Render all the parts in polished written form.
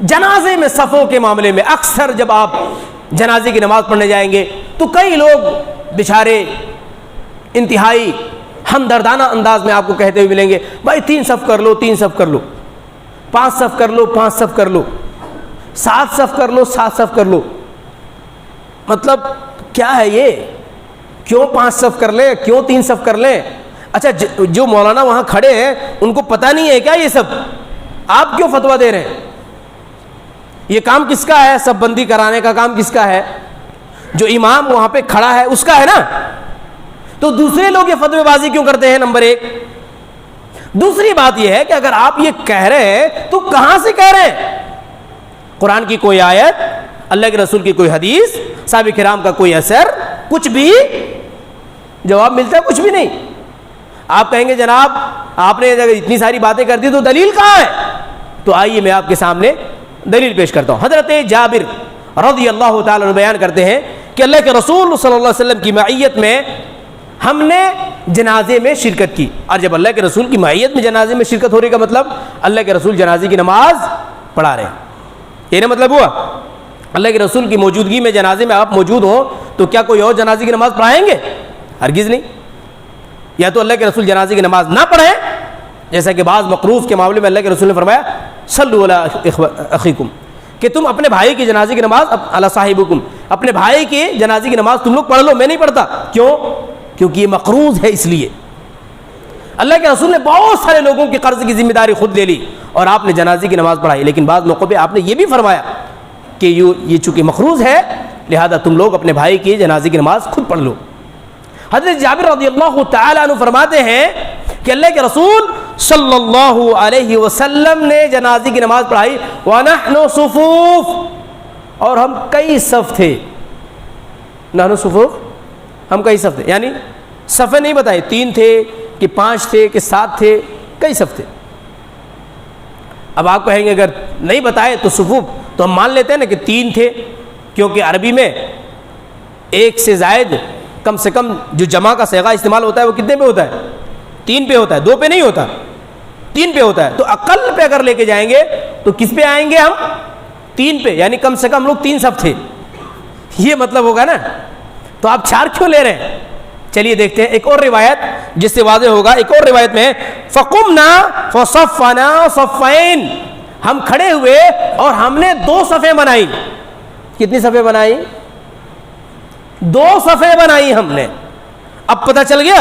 جنازے میں صفوں کے معاملے میں اکثر جب آپ جنازے کی نماز پڑھنے جائیں گے تو کئی لوگ بیچارے انتہائی ہمدردانہ انداز میں آپ کو کہتے ہوئے ملیں گے، بھائی 3 صف کر لو، 3 صف کر لو، 5 صف کر لو، 5 صف کر لو، 7 صف کر لو، 7 صف کر لو۔ مطلب کیا ہے یہ؟ کیوں 5 صف کر لیں؟ کیوں 3 صف کر لیں؟ اچھا جو مولانا وہاں کھڑے ہیں ان کو پتہ نہیں ہے کیا یہ سب؟ آپ کیوں فتویٰ دے رہے ہیں؟ یہ کام کس کا ہے؟ سب بندی کرانے کا کام کس کا ہے؟ جو امام وہاں پہ کھڑا ہے اس کا ہے نا۔ تو دوسرے لوگ یہ فتوی بازی کیوں کرتے ہیں؟ نمبر 1۔ دوسری بات یہ ہے کہ اگر آپ یہ کہہ رہے ہیں تو کہاں سے کہہ رہے ہیں؟ قرآن کی کوئی آیت، اللہ کے رسول کی کوئی حدیث، صحابہ کرام کا کوئی اثر، کچھ بھی جواب ملتا ہے؟ کچھ بھی نہیں۔ آپ کہیں گے جناب آپ نے اتنی ساری باتیں کر دی تو دلیل کہاں ہے؟ تو آئیے میں آپ کے سامنے دلیل پیش کرتا ہوں۔ حضرت جابر رضی اللہ تعالیٰ عنہ بیان کرتے ہیں کہ اللہ کے رسول صلی اللہ علیہ وسلم کی معیت میں ہم نے جنازے میں شرکت کی۔ اور جب اللہ کے رسول کی معیت میں جنازے میں شرکت ہو رہی کا مطلب اللہ کے رسول جنازے کی نماز پڑھا رہے ہیں، یہ نا مطلب ہوا؟ اللہ کے رسول کی موجودگی میں جنازے میں آپ موجود ہوں تو کیا کوئی اور جنازے کی نماز پڑھائیں گے؟ ہرگز نہیں۔ یا تو اللہ کے رسول جنازے کی نماز نہ پڑھیں، جیسا کہ بعض مقروض کے معاملے میں اللہ کے رسول نے فرمایا صلوا علی اخیکم، کہ تم اپنے بھائی کی جنازے کی نماز علی صاحبکم، اپنے بھائی کی جنازے کی نماز تم لوگ پڑھ لو، میں نہیں پڑھتا۔ کیوں؟ کیونکہ یہ مقروض ہے، اس لیے اللہ کے رسول نے بہت سارے لوگوں کی قرض کی ذمہ داری خود لے لی اور آپ نے جنازے کی نماز پڑھائی، لیکن بعض موقع پہ آپ نے یہ بھی فرمایا کہ یہ چونکہ مقروض ہے لہذا تم لوگ اپنے بھائی کی جنازے کی نماز خود پڑھ لو۔ حضرت جابر رضی اللہ تعالیٰ عنہ فرماتے ہیں کہ اللہ کے رسول صلی اللہ علیہ وسلم نے جنازے کی نماز پڑھائی وَنَحْنُ صُفُوف، اور ہم کئی صف تھے۔ نحن صفوف، ہم کئی صف تھے، یعنی صفیں نہیں بتائے 3 تھے کہ 5 تھے کہ 7 تھے، کئی صف تھے۔ اب آپ کہیں گے اگر نہیں بتائے تو صفوف تو ہم مان لیتے ہیں نا کہ 3 تھے، کیونکہ عربی میں 1 سے زائد کم سے کم جو جمع کا صیغہ استعمال ہوتا ہے وہ کتنے پہ ہوتا ہے؟ 3 پہ ہوتا ہے، 2 پہ نہیں ہوتا، 3 پہ ہوتا ہے۔ تو اقل پہ اگر لے کے جائیں گے تو کس پہ آئیں گے ہم؟ 3 پہ، یعنی کم سے کم لوگ 3 صف تھے، یہ مطلب ہوگا نا۔ تو آپ 4 کیوں لے رہے ہیں؟ چلیے دیکھتے ہیں ایک اور روایت جس سے واضح ہوگا۔ ایک اور روایت میں فَقُمْنَا فَصَفَّنَا صَفَّيْن، ہم کھڑے ہوئے اور ہم نے 2 صفیں بنائی۔ کتنی صفیں بنائی؟ 2 صفیں بنائی ہم نے۔ اب پتہ چل گیا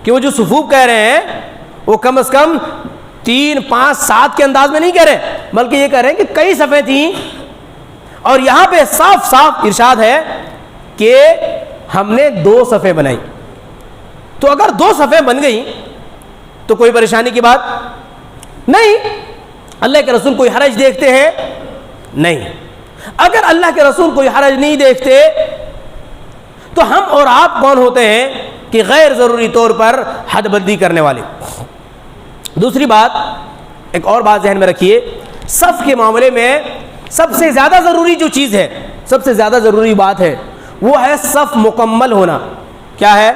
کہ وہ جو صفوف کہہ رہے ہیں وہ کم از کم 3 5 7 کے انداز میں نہیں کہہ رہے، بلکہ یہ کہہ رہے ہیں کہ کئی صفیں تھیں، اور یہاں پہ صاف صاف ارشاد ہے کہ ہم نے 2 صفیں بنائی۔ تو اگر 2 صفیں بن گئی تو کوئی پریشانی کی بات نہیں، اللہ کے رسول کوئی حرج دیکھتے ہیں؟ نہیں۔ اگر اللہ کے رسول کوئی حرج نہیں دیکھتے تو ہم اور آپ کون ہوتے ہیں کہ غیر ضروری طور پر حد بندی کرنے والے؟ دوسری بات، ایک اور بات ذہن میں رکھیے، صف کے معاملے میں سب سے زیادہ ضروری جو چیز ہے، سب سے زیادہ ضروری بات ہے وہ ہے صف مکمل ہونا۔ کیا ہے؟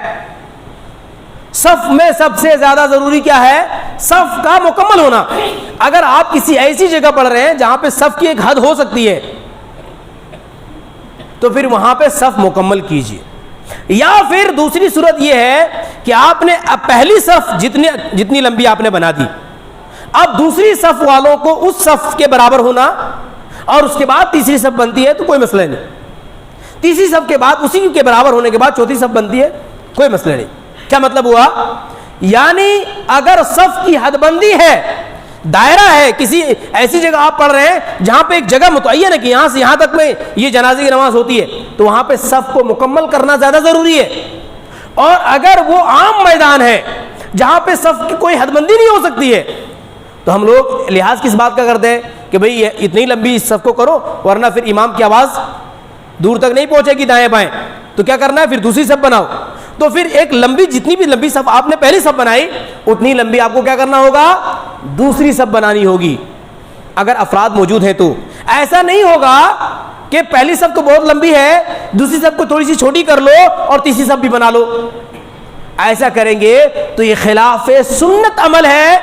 صف میں سب سے زیادہ ضروری کیا ہے؟ صف کا مکمل ہونا۔ اگر آپ کسی ایسی جگہ پڑھ رہے ہیں جہاں پہ صف کی ایک حد ہو سکتی ہے تو پھر وہاں پہ صف مکمل کیجیے، یا پھر دوسری صورت یہ ہے کہ آپ نے اب پہلی صف جتنی لمبی آپ نے بنا دی، اب دوسری صف والوں کو اس صف کے برابر ہونا، اور اس کے بعد تیسری صف بنتی ہے تو کوئی مسئلہ نہیں، تیسری صف کے بعد اسی کے برابر ہونے کے بعد چوتھی صف بنتی ہے، کوئی مسئلہ نہیں۔ کیا مطلب ہوا؟ یعنی اگر صف کی حد بندی ہے، دائرہ ہے، کسی ایسی جگہ آپ پڑھ رہے ہیں جہاں پہ ایک جگہ متعین ہے کہ یہاں سے یہاں تک میں یہ جنازے کی نماز ہوتی ہے، تو وہاں پہ صف کو مکمل کرنا زیادہ ضروری ہے۔ اور اگر وہ عام میدان ہے جہاں پہ صف کی کوئی حد بندی نہیں ہو سکتی ہے تو ہم لوگ لحاظ کس بات کا کرتے ہیں کہ بھئی اتنی لمبی صف کو کرو ورنہ پھر امام کی آواز دور تک نہیں پہنچے گی دائیں بائیں، تو کیا کرنا ہے؟ پھر دوسری صف بناؤ۔ تو پھر ایک لمبی، جتنی بھی لمبی صف آپ نے پہلی صف بنائی اتنی لمبی آپ کو کیا کرنا ہوگا؟ دوسری صف بنانی ہوگی، اگر افراد موجود ہیں تو۔ ایسا نہیں ہوگا کہ پہلی صف تو بہت لمبی ہے، دوسری صف کو تھوڑی سی چھوٹی کر لو اور تیسری صف بھی بنا لو۔ ایسا کریں گے تو یہ خلاف سنت عمل ہے۔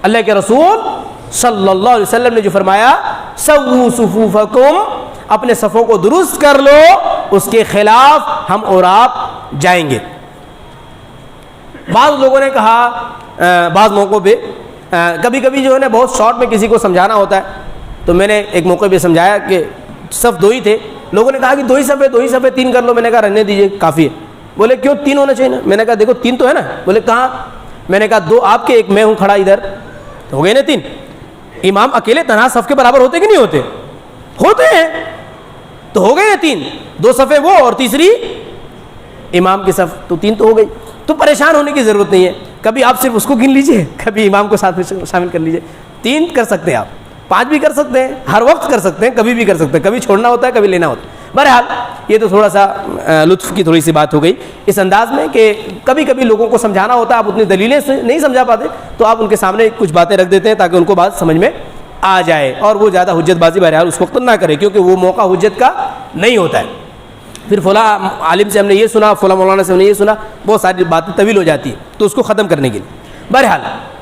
اللہ کے رسول صلی اللہ علیہ وسلم نے جو فرمایا سووا صفوفکم، اپنے صفوں کو درست کر لو، اس کے خلاف ہم اور آپ جائیں گے۔ بعض لوگوں نے کہا بعض موقعوں پہ کبھی کبھی جو ہے نا بہت شارٹ میں کسی کو سمجھانا ہوتا ہے، تو میں نے ایک موقع پہ سمجھایا کہ صف دو ہی تھے، لوگوں نے کہا کہ دو ہی صف ہے 3 کر لو، میں نے کہا رہنے دیجیے کافی ہے۔ بولے کیوں 3 ہونا چاہیے نا؟ میں نے کہا دیکھو 3 تو ہے نا۔ بولے کہاں؟ میں نے کہا 2 آپ کے 1 میں ہوں کھڑا ادھر، تو ہو گئے نا 3۔ امام اکیلے تنہا صف کے برابر ہوتے کہ نہیں ہوتے؟ ہوتے ہیں، تو ہو گئے نا 3، 2 صفیں وہ اور تیسری امام کی صف، تو 3 تو ہو گئی۔ تو پریشان ہونے کی ضرورت نہیں ہے، کبھی آپ صرف اس کو گن لیجئے، کبھی امام کو ساتھ میں شامل کر لیجئے۔ 3 کر سکتے ہیں آپ، 5 بھی کر سکتے ہیں، ہر وقت کر سکتے ہیں، کبھی بھی کر سکتے ہیں، کبھی چھوڑنا ہوتا ہے کبھی لینا ہوتا ہے۔ بہرحال یہ تو تھوڑا سا لطف کی تھوڑی سی بات ہو گئی اس انداز میں کہ کبھی کبھی لوگوں کو سمجھانا ہوتا ہے، آپ اتنی دلیلیں نہیں سمجھا پاتے تو آپ ان کے سامنے کچھ باتیں رکھ دیتے ہیں تاکہ ان کو بات سمجھ میں آ جائے، اور وہ زیادہ حجت بازی بہرحال اس وقت نہ کرے، کیونکہ وہ موقع حجت کا نہیں ہوتا ہے۔ پھر فلاں عالم سے ہم نے یہ سنا، فلاں مولانا سے ہم نے یہ سنا، بہت ساری باتیں طویل ہو جاتی ہیں تو اس کو ختم کرنے کے لیے۔ بہرحال